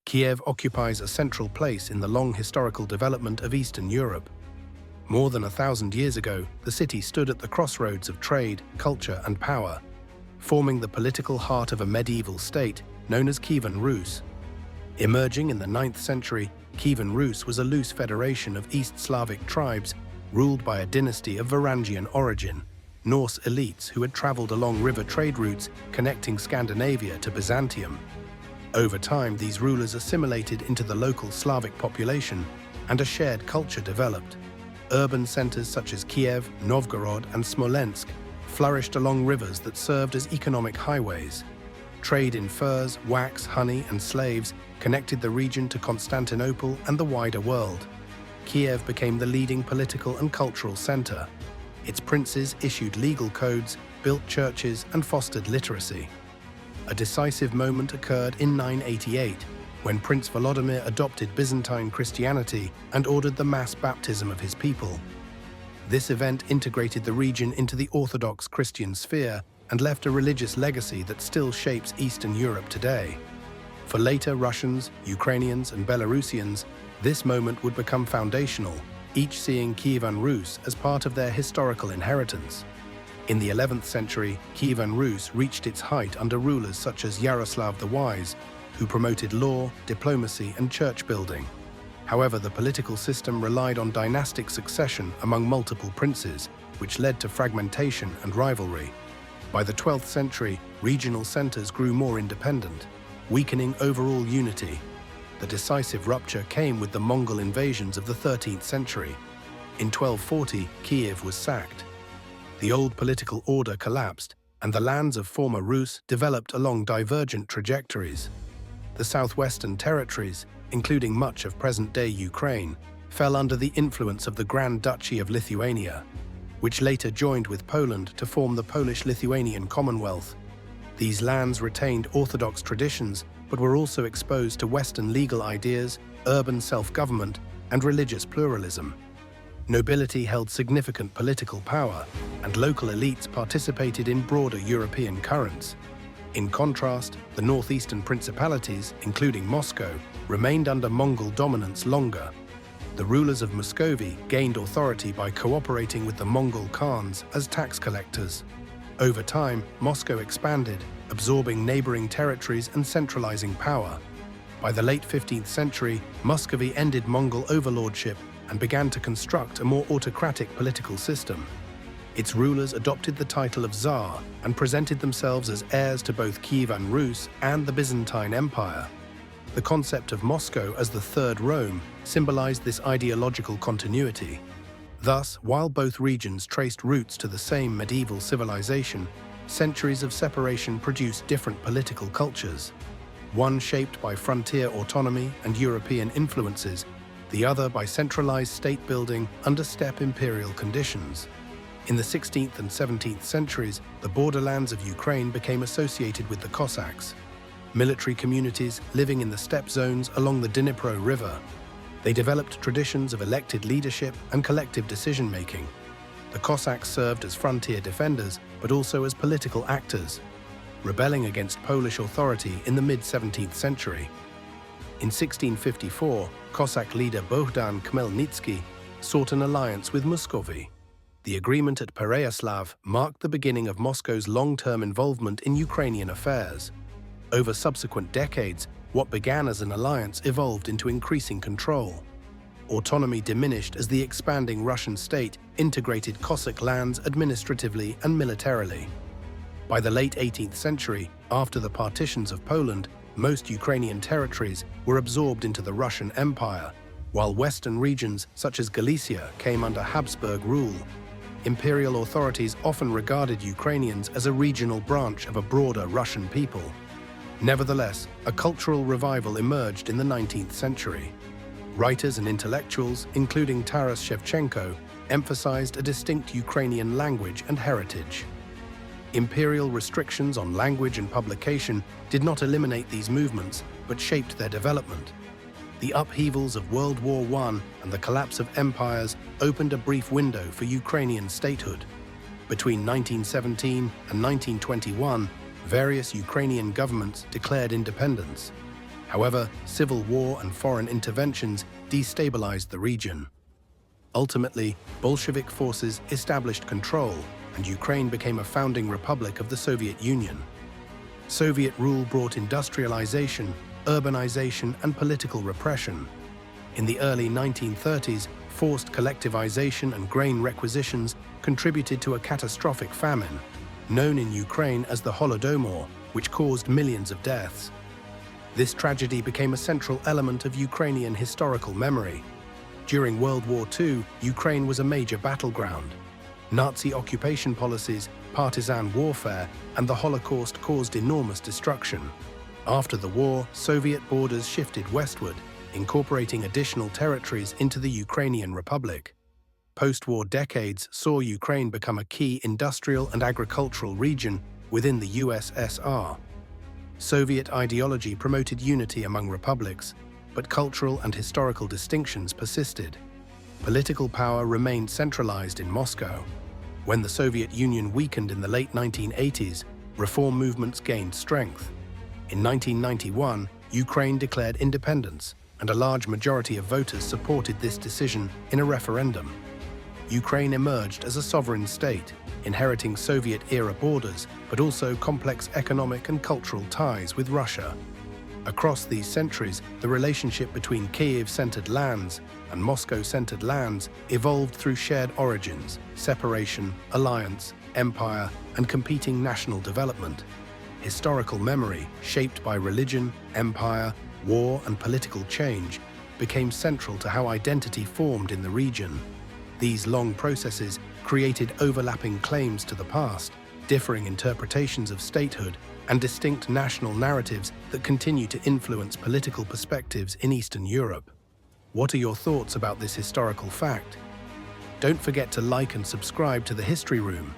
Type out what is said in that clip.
Kiev occupies a central place in the long historical development of Eastern Europe. More than 1,000 years ago, the city stood at the crossroads of trade, culture, and power, forming the political heart of a medieval state known as Kyivan Rus. Emerging in the 9th century, Kyivan Rus was a loose federation of East Slavic tribes ruled by a dynasty of Varangian origin, Norse elites who had traveled along river trade routes connecting Scandinavia to Byzantium. Over time, these rulers assimilated into the local Slavic population, and a shared culture developed. Urban centers such as Kiev, Novgorod, and Smolensk flourished along rivers that served as economic highways. Trade in furs, wax, honey, and slaves connected the region to Constantinople and the wider world. Kiev became the leading political and cultural center. Its princes issued legal codes, built churches, and fostered literacy. A decisive moment occurred in 988, when Prince Holodomor adopted Byzantine Christianity and ordered the mass baptism of his people. This event integrated the region into the Orthodox Christian sphere and left a religious legacy that still shapes Eastern Europe today. For later Russians, Ukrainians, and Belarusians, this moment would become foundational, each seeing Kyivan Rus as part of their historical inheritance. In the 11th century, Kyivan Rus reached its height under rulers such as Yaroslav the Wise, who promoted law, diplomacy, and church building. However, the political system relied on dynastic succession among multiple princes, which led to fragmentation and rivalry. By the 12th century, regional centers grew more independent, weakening overall unity. The decisive rupture came with the Mongol invasions of the 13th century. In 1240, Kiev was sacked. The old political order collapsed, and the lands of former Rus developed along divergent trajectories. The southwestern territories, including much of present-day Ukraine, fell under the influence of the Grand Duchy of Lithuania, which later joined with Poland to form the Polish-Lithuanian Commonwealth. These lands retained Orthodox traditions, but were also exposed to Western legal ideas, urban self-government, and religious pluralism. Nobility held significant political power, and local elites participated in broader European currents. In contrast, the northeastern principalities, including Moscow, remained under Mongol dominance longer. The rulers of Muscovy gained authority by cooperating with the Mongol Khans as tax collectors. Over time, Moscow expanded, absorbing neighboring territories and centralizing power. By the late 15th century, Muscovy ended Mongol overlordship and began to construct a more autocratic political system. Its rulers adopted the title of Tsar and presented themselves as heirs to both Kyivan Rus and the Byzantine Empire. The concept of Moscow as the Third Rome symbolized this ideological continuity. Thus, while both regions traced roots to the same medieval civilization, centuries of separation produced different political cultures. One shaped by frontier autonomy and European influences, the other by centralized state building under steppe imperial conditions. In the 16th and 17th centuries, the borderlands of Ukraine became associated with the Cossacks, military communities living in the steppe zones along the Dnipro River. They developed traditions of elected leadership and collective decision-making. The Cossacks served as frontier defenders, but also as political actors, rebelling against Polish authority in the mid-17th century. In 1654, Cossack leader Bohdan Khmelnytsky sought an alliance with Muscovy. The agreement at Pereyaslav marked the beginning of Moscow's long-term involvement in Ukrainian affairs. Over subsequent decades, what began as an alliance evolved into increasing control. Autonomy diminished as the expanding Russian state integrated Cossack lands administratively and militarily. By the late 18th century, after the partitions of Poland, most Ukrainian territories were absorbed into the Russian Empire, while western regions such as Galicia came under Habsburg rule. Imperial authorities often regarded Ukrainians as a regional branch of a broader Russian people. Nevertheless, a cultural revival emerged in the 19th century. Writers and intellectuals, including Taras Shevchenko, emphasized a distinct Ukrainian language and heritage. Imperial restrictions on language and publication did not eliminate these movements, but shaped their development. The upheavals of World War I and the collapse of empires opened a brief window for Ukrainian statehood. Between 1917 and 1921, various Ukrainian governments declared independence. However, civil war and foreign interventions destabilized the region. Ultimately, Bolshevik forces established control, and Ukraine became a founding republic of the Soviet Union. Soviet rule brought industrialization, urbanization, and political repression. In the early 1930s, forced collectivization and grain requisitions contributed to a catastrophic famine, known in Ukraine as the Holodomor, which caused millions of deaths. This tragedy became a central element of Ukrainian historical memory. During World War II, Ukraine was a major battleground. Nazi occupation policies, partisan warfare, and the Holocaust caused enormous destruction. After the war, Soviet borders shifted westward, incorporating additional territories into the Ukrainian Republic. Post-war decades saw Ukraine become a key industrial and agricultural region within the USSR. Soviet ideology promoted unity among republics, but cultural and historical distinctions persisted. Political power remained centralized in Moscow. When the Soviet Union weakened in the late 1980s, reform movements gained strength. In 1991, Ukraine declared independence, and a large majority of voters supported this decision in a referendum. Ukraine emerged as a sovereign state, inheriting Soviet-era borders, but also complex economic and cultural ties with Russia. Across these centuries, the relationship between Kyiv-centered lands and Moscow-centered lands evolved through shared origins, separation, alliance, empire, and competing national development. Historical memory, shaped by religion, empire, war, and political change, became central to how identity formed in the region. These long processes created overlapping claims to the past, differing interpretations of statehood, and distinct national narratives that continue to influence political perspectives in Eastern Europe. What are your thoughts about this historical fact? Don't forget to like and subscribe to the History Room